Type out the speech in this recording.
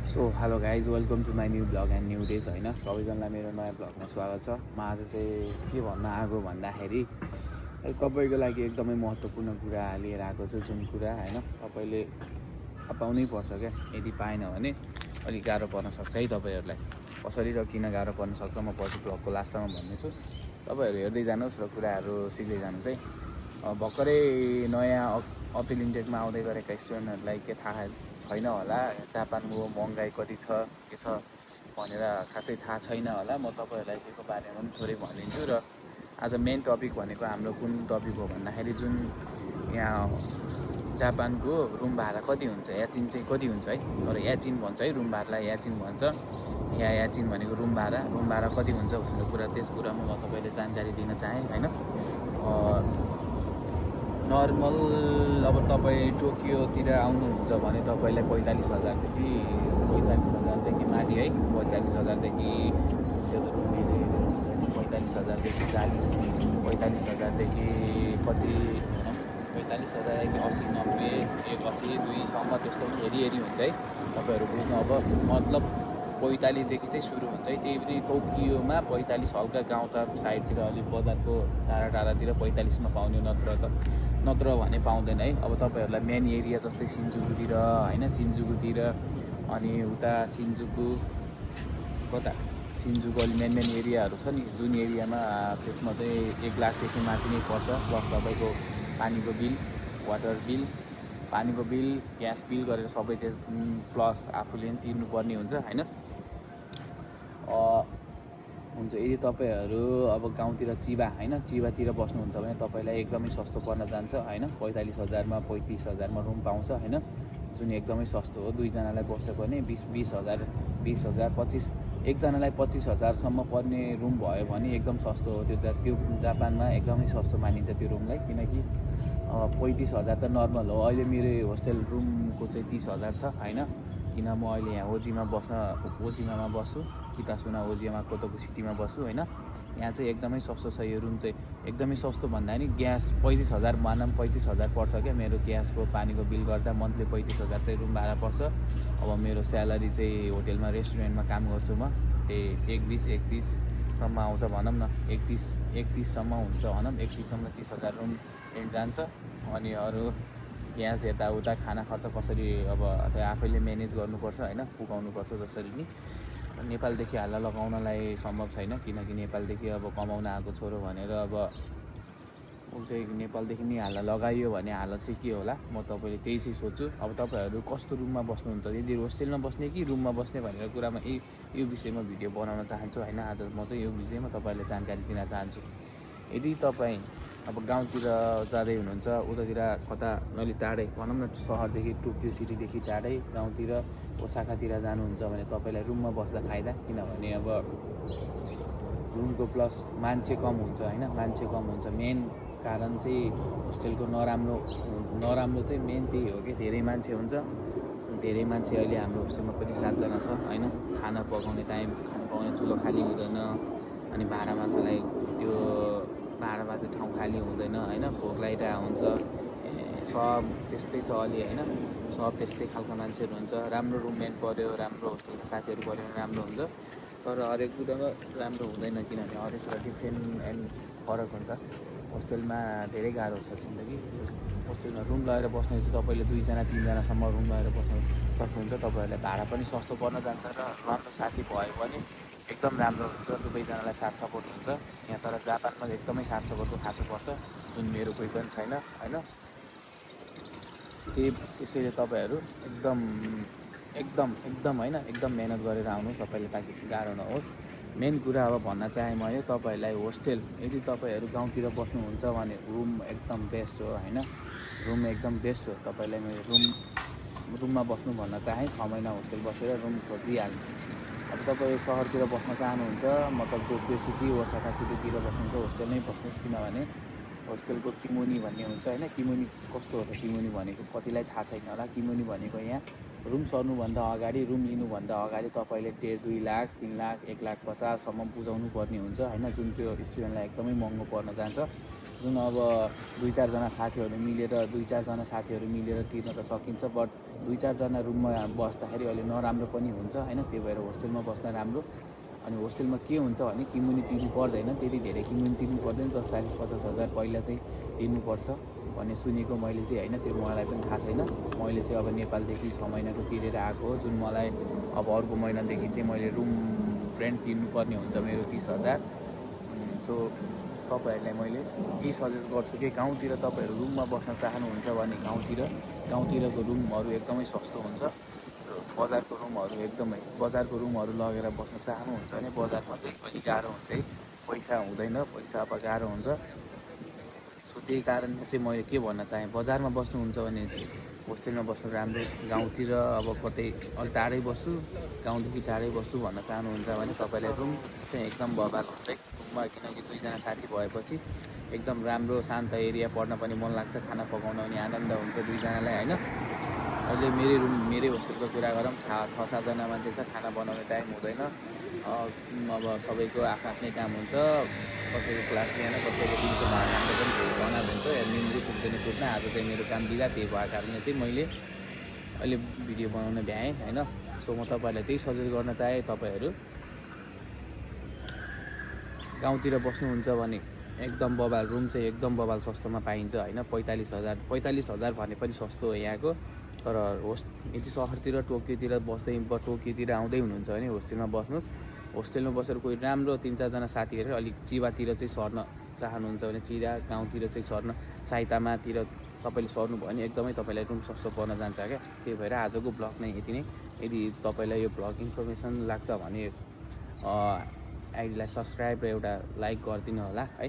So hello guys welcome to my new blog and new days होइन सबैजनालाई मेरो नयाँ ब्लगमा स्वागत छ। म आज चाहिँ के भन्न आएको भन्दाखेरि तपाईँको लागि एकदमै महत्त्वपूर्ण कुरा लिएर आएको छु। जुन कुरा होइन तपाईँले थाहा पाउनै पर्छ क्या। यदि पाएन भने अलिक गाह्रो पर्न सक्छ है तपाईँहरूलाई। कसरी र किन गाह्रो पर्न सक्छ म पछि ब्लगको लास्टमा भन्नेछु। तपाईँहरू हेर्दै जानुहोस् र कुराहरू सिक्दै जानुहोस् है। भर्खरै नयाँ अपिल इन्टेकमा आउँदै गरेका स्टुडेन्टहरूलाई के थाहा छैन होला जापानको महँगाई कति छ के छ भनेर खासै थाहा छैन होला। म तपाईँहरूलाई त्यसको बारेमा पनि थोरै भनिदिन्छु। र आज मेन टपिक भनेको हाम्रो कुन टपिक हो भन्दाखेरि जुन यहाँ जापानको रुम भाडा कति हुन्छ, याचिन चाहिँ कति हुन्छ है। तर याचिन भन्छ है, रुम भाडालाई याचिन भन्छ। यहाँ याचिन भनेको रुम भाडा कति हुन्छ भन्ने कुरा, त्यस कुरामा म तपाईँले जानकारी दिन चाहेँ होइन। नर्मल अब तपाईँ टोकियोतिर आउनुहुन्छ भने तपाईँलाई 45,000देखि माथि है। 45,000देखि त्यो त रुम हेरेर हुन्छ होइन। 45,000देखि 40, 45,000देखि कति भनौँ 45,000देखि 80, 90, 180, 200सम्म त्यस्तो हेरी हुन्छ है। तपाईँहरू बुझ्नु अब मतलब 45देखि चाहिँ सुरु हुन्छ है। त्यही पनि टोकियोमा 45 हल्का गाउँ त साइडतिर अलिक बजारको टाढातिर 45मा पाउने, नत्र भने पाउँदैन है। अब तपाईँहरूलाई मेन एरिया जस्तै सिन्जुकुतिर होइन, सिन्जुकुतिर अनि उता सिन्जुकु कता सिन्जुकु अलि मेन एरियाहरू छ नि, जुन एरियामा त्यसमा चाहिँ 1 लाखदेखि माथि नै पर्छ। प्लस तपाईँको पानीको बिल, वाटर बिल, पानीको बिल, ग्यास बिल गरेर सबै त्यस प्लस आफूले पनि तिर्नुपर्ने हुन्छ होइन। यदि तपाईँहरू अब गाउँतिर चिबातिर बस्नुहुन्छ भने तपाईँलाई एकदमै सस्तो पर्न जान्छ होइन। 45,000मा 35,000मा रुम पाउँछ होइन, जुन एकदमै सस्तो हो। दुईजनालाई बस्छ भने 20,000, 25, एकजनालाई 25,000सम्म पर्ने रुम भयो भने एकदम सस्तो हो। त्यो जापानमा एकदमै सस्तो मानिन्छ त्यो रुमलाई, किनकि 35,000 त नर्मल हो। अहिले मेरो होस्टेल रुमको चाहिँ 30,000 छ होइन। किन म अहिले यहाँ ओजिमामा बस्छु, कितासुना ओजिमा कोतोको सिटीमा बस्छु होइन। यहाँ चाहिँ एकदमै सस्तो छ यो रुम चाहिँ। एकदमै सस्तो भन्दा नि ग्यास 35,000 मानौँ 35,000 पर्छ क्या मेरो ग्यासको पानीको बिल गर्दा। मन्थली 35,000 चाहिँ रुम भाडा पर्छ। अब मेरो स्यालेरी चाहिँ होटेलमा रेस्टुरेन्टमा काम गर्छु म, त्यही 31सम्म आउँछ भनौँ न। 31सम्म हुन्छ भनौँ। 31सम्म 30,000 रुम रेन्ट जान्छ। अनि अरू ग्यास यताउता खाना खर्च कसरी अब आफैले म्यानेज गर्नुपर्छ होइन, पुगाउनुपर्छ जसरी नि। नेपालदेखि हाल्न लगाउनलाई सम्भव छैन, किनकि नेपालदेखि अब कमाउन आएको छोरो भनेर अब उसै नेपालदेखि नि हाल्न लगाइयो भने हालत चाहिँ के होला, म तपाईँले त्यही चाहिँ सोध्छु। अब तपाईँहरू कस्तो रुममा बस्नुहुन्छ, यदि होस्टेलमा बस्ने कि रुममा बस्ने भनेर कुरामा यो विषयमा भिडियो बनाउन चाहन्छु होइन। आज म चाहिँ यो विषयमा तपाईँहरूले जानकारी दिन चाहन्छु। यदि तपाईँ अब गाउँतिर जाँदै हुनुहुन्छ, उतातिर कता अलिक टाढै भनौँ न, सहरदेखि टोकियो सिटीदेखि टाढै गाउँतिर ओसाकातिर जानुहुन्छ भने तपाईँलाई रुममा बस्दा फाइदा। किनभने अब रुमको प्लस मान्छे कम हुन्छ होइन, मान्छे कम हुन्छ। मेन कारण चाहिँ होस्टेलको नराम्रो चाहिँ मेन त्यही हो कि धेरै मान्छे हुन्छ। धेरै मान्छे अहिले हाम्रो होस्टेलमा पनि 7जना छ होइन। खाना पकाउने चुलो खाली हुँदैन। अनि भाँडा माझ्ने ठाउँ खाली हुँदैन होइन। भोक लागिरहेको हुन्छ। सब त्यस्तै छ अलि होइन। सब त्यस्तै खालको मान्छेहरू हुन्छ। राम्रो रुममेट पऱ्यो, राम्रो होस्टेलका साथीहरू पऱ्यो भने राम्रो हुन्छ। तर हरेक कुरामा राम्रो हुँदैन, किनभने हरेक कुरा डिफ्रेन्ट एन्ड फरक हुन्छ। होस्टेलमा धेरै गाह्रो छ जिन्दगी। होस्टेलमा रुम लगेर बस्ने चाहिँ तपाईँले 2जना 3जनासम्म रुम लगेर बस्नु सक्नुहुन्छ। तपाईँहरूलाई भाडा पनि सस्तो पर्न जान्छ र राम्रो साथी भयो भने एकदम राम्रो हुन्छ। दुवैजनालाई साथ सपोर्ट हुन्छ यहाँ। तर जापानमा एकदमै साथ सपोर्टको खाँचो पर्छ, जुन मेरो कोही पनि छैन होइन। त्यसैले तपाईँहरू एकदम होइन, एकदम मेहनत गरेर आउनु सबैले, ताकि गाह्रो नहोस्। मेन कुरा अब भन्न चाहेँ म यो, तपाईँहरूलाई होस्टेल यदि तपाईँहरू गाउँतिर बस्नुहुन्छ भने रुम एकदम बेस्ट हो होइन। रुम एकदम बेस्ट हो। तपाईँलाई मेरो रुममा बस्नु भन्न चाहेँ। 6 महिना होस्टेल बसेर रुम खोजिदिइहाल्नु। अब तपाईँ सहरतिर बस्न चाहनुहुन्छ, मतलब टोकियो सिटी ओसाका सिटीतिर बस्नुहुन्छ, होस्टेल नै बस्नुहोस्। किनभने होस्टेलको किमोनी भन्ने हुन्छ होइन। किमोनी कस्तो हो त, किमोनी भनेको कतिलाई थाहा छैन होला। किमोनी भनेको यहाँ रुम सर्नुभन्दा अगाडि, रुम लिनुभन्दा अगाडि तपाईँले 1.5, 2 लाख, 3 लाख, 1,50,000सम्म बुझाउनु पर्ने हुन्छ होइन। जुन त्यो स्टुडेन्टलाई एकदमै महँगो पर्न जान्छ। जुन अब 2-4 जना साथीहरू मिलेर 2-4 जना साथीहरू मिलेर तिर्न त सकिन्छ, बट 2-4 जना रुममा बस्दाखेरि अहिले नराम्रो पनि हुन्छ होइन। त्यही भएर होस्टेलमा बस्न राम्रो। अनि होस्टेलमा के हुन्छ भने किमुनी तिर्नु पर्दैन, त्यति धेरै किमुनी तिर्नु पर्दैन, जस्ट 40-50 हजार पहिला चाहिँ तिर्नुपर्छ भन्ने सुनेको मैले चाहिँ होइन। त्यो मलाई पनि थाहा छैन। मैले चाहिँ अब नेपालदेखि 6 महिनाको तिरेर आएको हो, जुन मलाई अब अर्को महिनादेखि चाहिँ मैले रुम रेन्ट तिर्नुपर्ने हुन्छ मेरो 30,000। सो तपाईँहरूलाई मैले यही सजेस्ट गर्छु कि गाउँतिर तपाईँहरू रुममा बस्न चाहनुहुन्छ भने गाउँतिरको रुमहरू एकदमै सस्तो हुन्छ। बजारको रुमहरू लगेर बस्न चाहनुहुन्छ भने बजारमा चाहिँ अलिक गाह्रो हुन्छ है, पैसा हुँदैन, पैसा अब गाह्रो हुन्छ। सो त्यही कारणले चाहिँ मैले के भन्न चाहेँ, बजारमा बस्नुहुन्छ भने चाहिँ होस्टेलमा बस्नु राम्रो। गाउँतिर अब कतै अलिक टाढै बस्छु, गाउँदेखि टाढै बस्छु भन्न चाहनुहुन्छ भने तपाईँलाई रुम चाहिँ एकदम बबाल हुन्छ है रुममा, किनकि 2 जना साथी भएपछि एकदम राम्रो शान्त एरिया, पढ्न पनि मन लाग्छ, खाना पकाउन पनि आनन्द हुन्छ 2 जनालाई होइन। अहिले मेरै होस्टेलको कुरा गरौँ, 6-7 जना मान्छे छ, खाना बनाउने टाइम हुँदैन। अब सबैको आफ्नै काम हुन्छ, कसैको क्लास लिएन, कसैको दिउँसो भात खाँदा पनि बनाएको हुन्छ, निन्द्रै पुग्दैन सुत्न। आज चाहिँ मेरो काम दिँदा, त्यही भएको कारणले चाहिँ मैले अहिले भिडियो बनाउन भ्याएँ होइन। सो म तपाईँहरूलाई त्यही सजेस्ट गर्न चाहेँ, तपाईँहरू गाउँतिर बस्नुहुन्छ भने एकदम बबाल रुम चाहिँ एकदम बबाल सस्तोमा पाइन्छ होइन। 45,000 भने पनि सस्तो हो यहाँको। तर यदि सहरतिर टोकियोतिर आउँदै हुनुहुन्छ भने होस्टेलमा बस्नुहोस्। होस्टेलमा बसेर कोही राम्रो 3-4 जना साथीहरू अलिक चिबातिर चाहिँ सर्न चाहनुहुन्छ भने गाउँतिर चाहिँ सर्न, साइतामातिर तपाईँले सर्नुभयो भने एकदमै तपाईँलाई रुम सस्तो पर्न जान्छ क्या। त्यही भएर आजको ब्लग नै यति नै। यदि तपाईँलाई यो ब्लग इन्फर्मेसन लाग्छ भने आइडीलाई सब्सक्राइब र एउटा लाइक गरिदिनु होला है।